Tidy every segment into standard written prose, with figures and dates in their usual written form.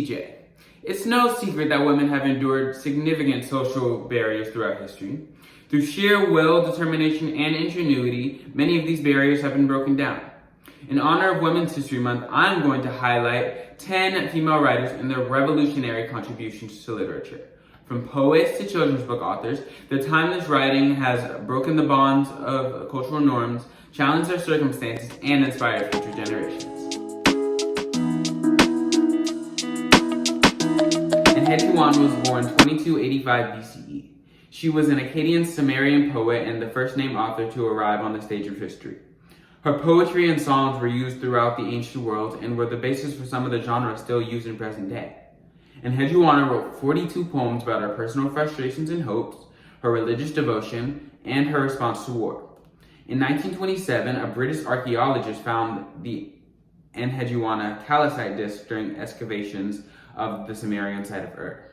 TJ. It's no secret that women have endured significant social barriers throughout history. Through sheer will, determination, and ingenuity, many of these barriers have been broken down. In honor of Women's History Month, I'm going to highlight 10 female writers and their revolutionary contributions to literature. From poets to children's book authors, their timeless writing has broken the bonds of cultural norms, challenged their circumstances, and inspired future generations. Enheduanna was born 2285 BCE. She was an Akkadian Sumerian poet and the first named author to arrive on the stage of history. Her poetry and songs were used throughout the ancient world and were the basis for some of the genres still used in present day. Enheduanna wrote 42 poems about her personal frustrations and hopes, her religious devotion, and her response to war. In 1927, a British archaeologist found the Enheduanna calcite disc during excavations of the Sumerian site of Ur.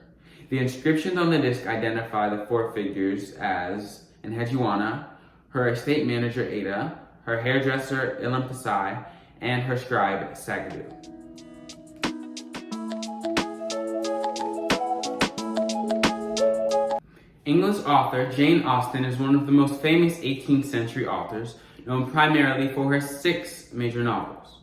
The inscriptions on the disc identify the four figures as Enheduanna, her estate manager Ada, her hairdresser Ilampasai, and her scribe Sagadu. English author Jane Austen is one of the most famous 18th century authors, known primarily for her 6 major novels.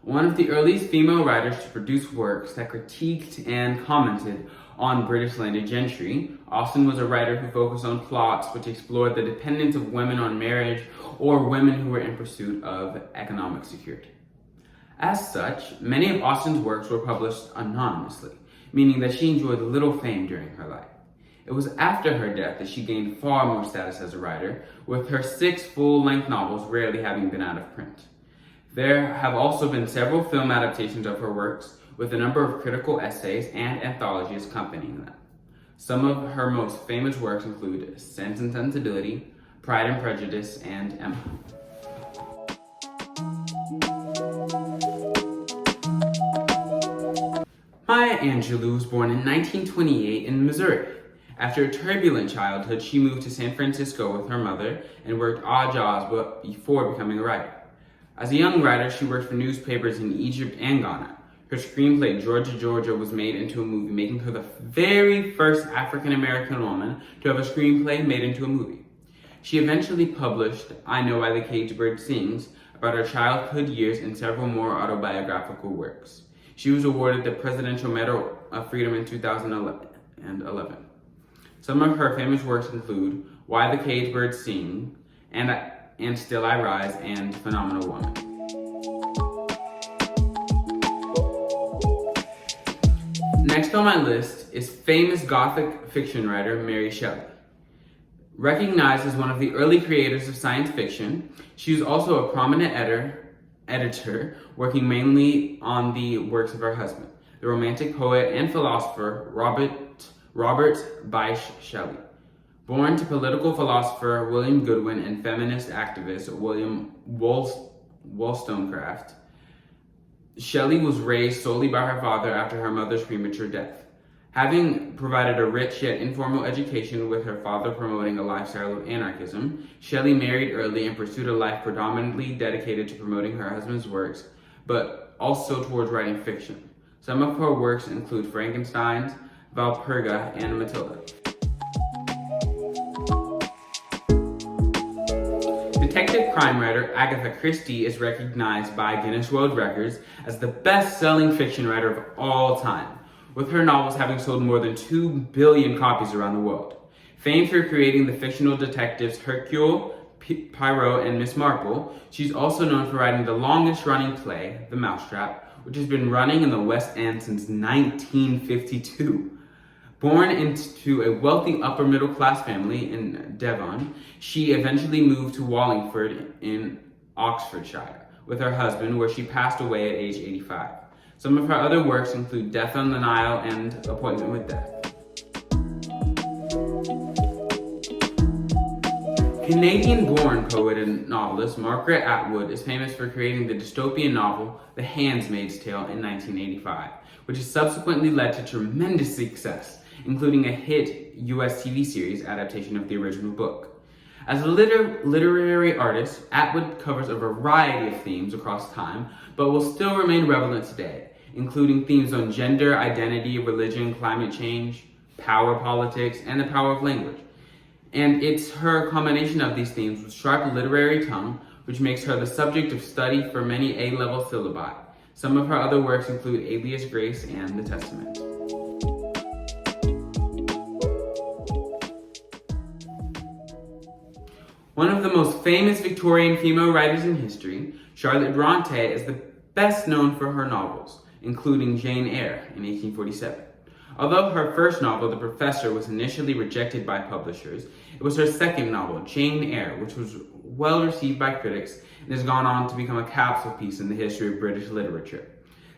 One of the earliest female writers to produce works that critiqued and commented on British landed gentry, Austen was a writer who focused on plots which explored the dependence of women on marriage or women who were in pursuit of economic security. As such, many of Austen's works were published anonymously, meaning that she enjoyed little fame during her life. It was after her death that she gained far more status as a writer, with her 6 full-length novels rarely having been out of print. There have also been several film adaptations of her works, with a number of critical essays and anthologies accompanying them. Some of her most famous works include Sense and Sensibility, Pride and Prejudice, and Emma. Maya Angelou was born in 1928 in Missouri. After a turbulent childhood, she moved to San Francisco with her mother and worked odd jobs before becoming a writer. As a young writer, she worked for newspapers in Egypt and Ghana. Her screenplay, Georgia, Georgia, was made into a movie, making her the very first African-American woman to have a screenplay made into a movie. She eventually published I Know Why the Caged Bird Sings, about her childhood years, and several more autobiographical works. She was awarded the Presidential Medal of Freedom in 2011. Some of her famous works include Why the Caged Birds Sing, and Still I Rise, and Phenomenal Woman. Next on my list is famous Gothic fiction writer Mary Shelley. Recognized as one of the early creators of science fiction, she was also a prominent editor working mainly on the works of her husband, the romantic poet and philosopher Robert Bysshe Shelley. Born to political philosopher William Goodwin and feminist activist William Wollstonecraft, Shelley was raised solely by her father after her mother's premature death. Having provided a rich yet informal education with her father promoting a lifestyle of anarchism, Shelley married early and pursued a life predominantly dedicated to promoting her husband's works, but also towards writing fiction. Some of her works include Frankenstein, Valperga, and Matilda. Detective crime writer Agatha Christie is recognized by Guinness World Records as the best-selling fiction writer of all time, with her novels having sold more than 2 billion copies around the world. Famed for creating the fictional detectives Hercule Poirot and Miss Marple, she's also known for writing the longest-running play, The Mousetrap, which has been running in the West End since 1952. Born into a wealthy upper-middle-class family in Devon, she eventually moved to Wallingford in Oxfordshire with her husband, where she passed away at age 85. Some of her other works include Death on the Nile and Appointment with Death. Canadian-born poet and novelist Margaret Atwood is famous for creating the dystopian novel The Handmaid's Tale in 1985, which has subsequently led to tremendous success, including a hit US TV series adaptation of the original book. As a literary artist, Atwood covers a variety of themes across time, but will still remain relevant today, including themes on gender, identity, religion, climate change, power politics, and the power of language. And it's her combination of these themes with sharp literary tongue which makes her the subject of study for many A-level syllabi. Some of her other works include Alias Grace and The Testament. One of the most famous Victorian female writers in history, Charlotte Bronte is the best known for her novels, including Jane Eyre in 1847. Although her first novel, The Professor, was initially rejected by publishers, it was her second novel, Jane Eyre, which was well received by critics and has gone on to become a capsule piece in the history of British literature.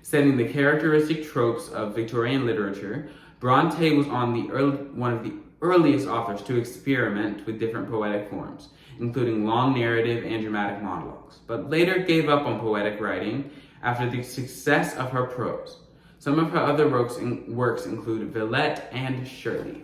Setting the characteristic tropes of Victorian literature, Bronte was one of the earliest authors to experiment with different poetic forms, including long narrative and dramatic monologues, but later gave up on poetic writing after the success of her prose. Some of her other works include Villette and Shirley.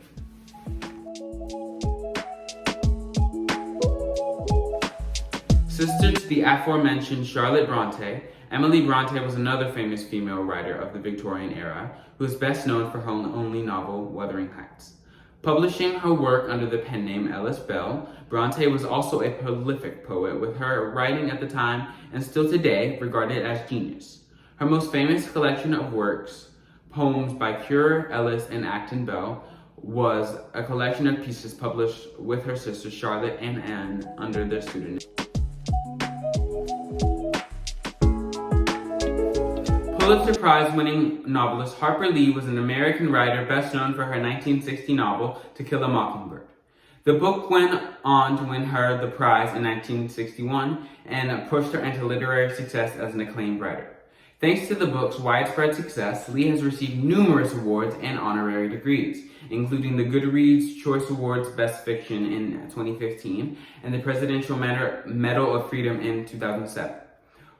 Sister to the aforementioned Charlotte Bronte, Emily Bronte was another famous female writer of the Victorian era who is best known for her only novel, Wuthering Heights. Publishing her work under the pen name Ellis Bell, Bronte was also a prolific poet, with her writing at the time and still today regarded as genius. Her most famous collection of works, poems by Currer, Ellis, and Acton Bell, was a collection of pieces published with her sisters Charlotte and Anne under their pseudonym. Pulitzer Prize-winning novelist Harper Lee was an American writer best known for her 1960 novel To Kill a Mockingbird. The book went on to win her the prize in 1961 and pushed her into literary success as an acclaimed writer. Thanks to the book's widespread success, Lee has received numerous awards and honorary degrees, including the Goodreads Choice Awards Best Fiction in 2015 and the Presidential Medal of Freedom in 2007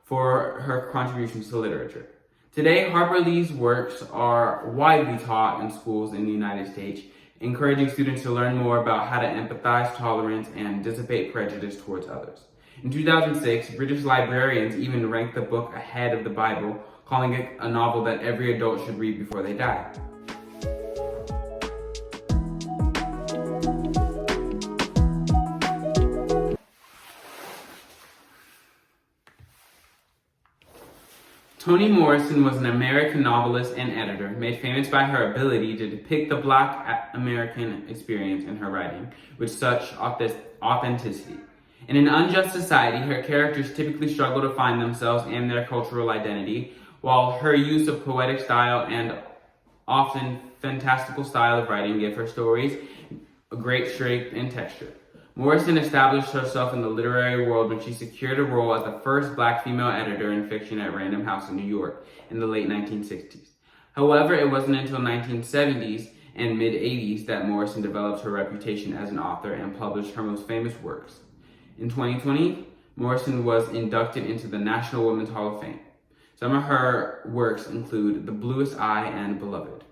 for her contributions to literature. Today, Harper Lee's works are widely taught in schools in the United States, encouraging students to learn more about how to empathize, tolerance, and dissipate prejudice towards others. In 2006, British librarians even ranked the book ahead of the Bible, calling it a novel that every adult should read before they die. Toni Morrison was an American novelist and editor, made famous by her ability to depict the Black American experience in her writing with such authenticity. In an unjust society, her characters typically struggle to find themselves and their cultural identity, while her use of poetic style and often fantastical style of writing give her stories a great shape and texture. Morrison established herself in the literary world when she secured a role as the first Black female editor in fiction at Random House in New York in the late 1960s. However, it wasn't until 1970s and mid-80s that Morrison developed her reputation as an author and published her most famous works. In 2020, Morrison was inducted into the National Women's Hall of Fame. Some of her works include The Bluest Eye and Beloved.